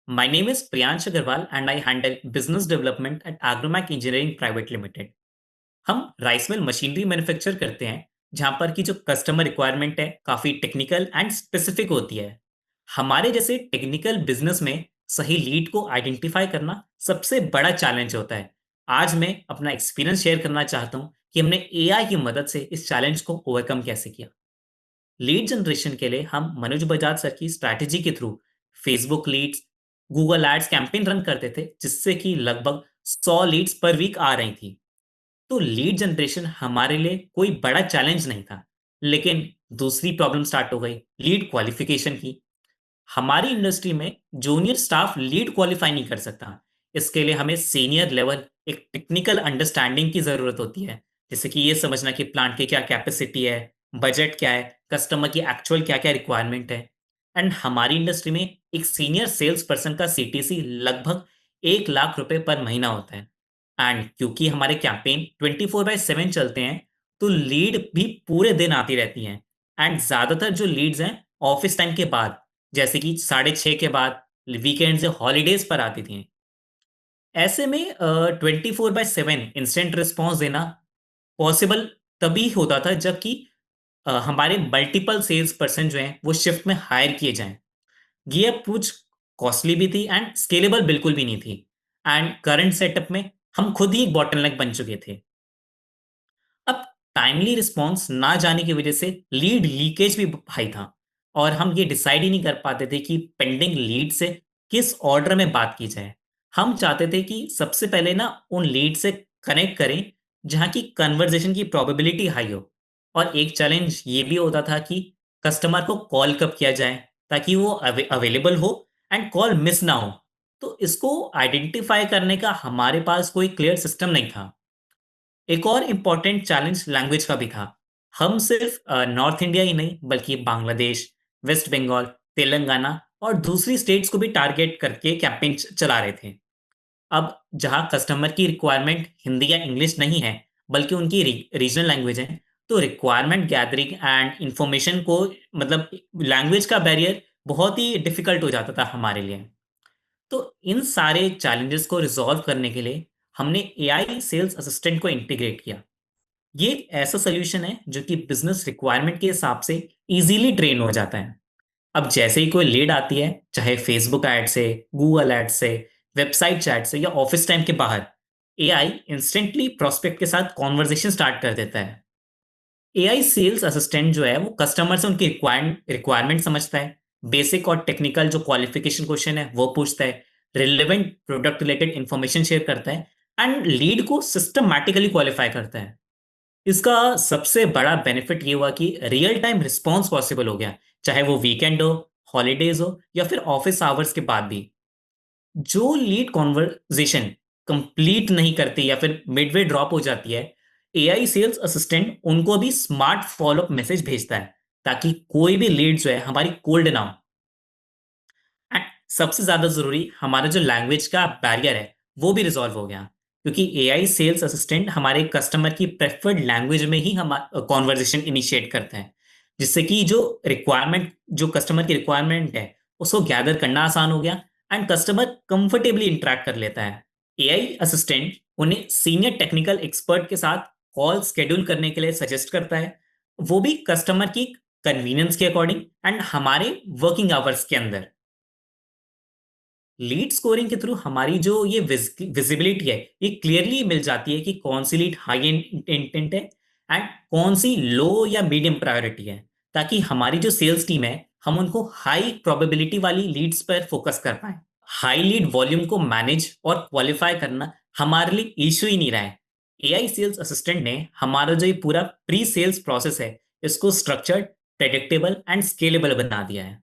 My name is Priyansh Agarwal and I handle business development at Agromac Engineering Private Limited. हम rice mill machinery manufacture करते हैं जहां पर की जो कस्टमर रिक्वायरमेंट है काफी टेक्निकल एंड स्पेसिफिक होती है। हमारे जैसे टेक्निकल बिजनेस में सही लीड को आइडेंटिफाई करना सबसे बड़ा चैलेंज होता है। आज मैं अपना एक्सपीरियंस शेयर करना चाहता हूं कि हमने एआई की मदद से इस चैलेंज को ओवरकम कैसे किया। लीड जनरेशन के लिए हम मनोज बजाज सर की स्ट्रैटेजी के through Facebook leads, Google ads campaign run करते थे जिससे कि लगभग 100 लीड्स पर वीक आ रही थी। तो लीड जनरेशन हमारे लिए कोई बड़ा चैलेंज नहीं था। लेकिन दूसरी प्रॉब्लम स्टार्ट हो गई लीड क्वालिफिकेशन की। हमारी इंडस्ट्री में जूनियर स्टाफ लीड क्वालिफाई नहीं कर सकता। इसके लिए हमें सीनियर लेवल एक टेक्निकल अंडरस्टैंडिंग की जरूरत होती है। जैसे कि ये समझना कि प्लांट की क्या कैपेसिटी है, बजट क्या है, कस्टमर की एक्चुअल क्या क्या रिक्वायरमेंट है। एंड हमारी इंडस्ट्री में एक सीनियर सेल्स पर्सन का सीटीसी लगभग 1 लाख रुपए पर महीना होता है। एंड क्योंकि हमारे कैंपेन 24/7 चलते हैं, तो लीड भी पूरे दिन आती रहती हैं। एंड ज्यादातर जो लीड्स हैं ऑफिस टाइम के बाद, जैसे कि 6:30 के बाद, वीकेंड्स या हॉलीडेज पर आती थी। ऐसे में 24/7 इंस्टेंट रिस्पॉन्स देना पॉसिबल तभी होता था जबकि हमारे मल्टीपल सेल्स पर्सन जो हैं वो शिफ्ट में हायर किए जाएं। ये अप्रोच कॉस्टली भी थी एंड स्केलेबल बिल्कुल भी नहीं थी। एंड करंट सेटअप में हम खुद ही एक बॉटलनेक बन चुके थे। अब टाइमली रिस्पॉन्स ना जाने की वजह से लीड लीकेज भी हाई था और हम ये डिसाइड ही नहीं कर पाते थे कि पेंडिंग लीड से किस ऑर्डर में बात की जाए। हम चाहते थे कि सबसे पहले ना उन लीड से कनेक्ट करें जहां की कन्वर्जेशन की प्रोबेबिलिटी हाई हो। और एक चैलेंज ये भी होता था कि कस्टमर को कॉल कब किया जाए ताकि वो अवेलेबल हो एंड कॉल मिस ना हो। तो इसको आइडेंटिफाई करने का हमारे पास कोई क्लियर सिस्टम नहीं था। एक और इम्पॉर्टेंट चैलेंज लैंग्वेज का भी था। हम सिर्फ नॉर्थ इंडिया ही नहीं बल्कि बांग्लादेश, वेस्ट बंगाल, तेलंगाना और दूसरी स्टेट्स को भी टारगेट करके कैंपेन चला रहे थे। अब जहां कस्टमर की रिक्वायरमेंट हिंदी या इंग्लिश नहीं है बल्कि उनकी रीजनल लैंग्वेज है, तो रिक्वायरमेंट गैदरिंग एंड इंफॉर्मेशन को मतलब लैंग्वेज का बैरियर बहुत ही डिफिकल्ट हो जाता था हमारे लिए। तो इन सारे चैलेंजेस को रिजॉल्व करने के लिए हमने एआई सेल्स असिस्टेंट को इंटीग्रेट किया। ये एक ऐसा सोल्यूशन है जो कि बिजनेस रिक्वायरमेंट के हिसाब से इजीली ट्रेन हो जाता है। अब जैसे ही कोई लीड आती है, चाहे फेसबुक ऐड से, गूगल ऐड से, वेबसाइट चैट से या ऑफिस टाइम के बाहर, एआई इंस्टेंटली प्रोस्पेक्ट के साथ कॉन्वर्जेशन स्टार्ट कर देता है। एआई सेल्स असिस्टेंट जो है वो कस्टमर से उनकी रिक्वायरमेंट समझता है, बेसिक और टेक्निकल जो क्वालिफिकेशन क्वेश्चन है वो पूछता है, relevant product related information share करता है एंड लीड को सिस्टमैटिकली क्वालिफाई करता है। इसका सबसे बड़ा बेनिफिट ये हुआ कि रियल टाइम रिस्पॉन्स पॉसिबल हो गया, चाहे वो वीकेंड हो, हॉलीडेज हो या फिर ऑफिस आवर्स के बाद भी। जो लीड कॉन्वर्जेशन कंप्लीट नहीं करती या फिर मिडवे ड्रॉप हो जाती है, एआई सेल्स असिस्टेंट उनको भी स्मार्ट फॉलोअप मैसेज भेजता है ताकि कोई भी लीड जो है हमारी कोल्ड ना हो। एंड सबसे ज्यादा जरूरी हमारा जो लैंग्वेज का बैरियर है वो भी रिजॉल्व हो गया, क्योंकि एआई सेल्स असिस्टेंट हमारे कस्टमर की प्रेफर्ड लैंग्वेज में ही हम कॉन्वर्जेशन इनिशिएट करते हैं, जिससे कि जो कस्टमर की रिक्वायरमेंट है उसको गैदर करना आसान हो गया एंड कस्टमर कंफर्टेबली इंटरेक्ट कर लेता है। एआई असिस्टेंट उन्हें सीनियर टेक्निकल एक्सपर्ट के साथ कॉल स्केड्यूल करने के लिए सजेस्ट करता है, वो भी कस्टमर की कन्वीनियंस के अकॉर्डिंग एंड हमारे वर्किंग आवर्स के अंदर। लीड स्कोरिंग के थ्रू हमारी जो ये विजिबिलिटी है ये क्लियरली मिल जाती है कि कौन सी लीड हाई इंटेंट है एंड कौन सी लो या मीडियम प्रायोरिटी है, ताकि हमारी जो सेल्स टीम है हम उनको हाई प्रोबेबिलिटी वाली लीड्स पर फोकस कर पाए। हाई लीड वॉल्यूम को मैनेज और क्वालिफाई करना हमारे लिए इशू ही नहीं रहा है। एआई सेल्स असिस्टेंट ने हमारा जो ये पूरा प्री सेल्स प्रोसेस है इसको स्ट्रक्चर्ड, प्रेडिक्टेबल एंड स्केलेबल बना दिया है।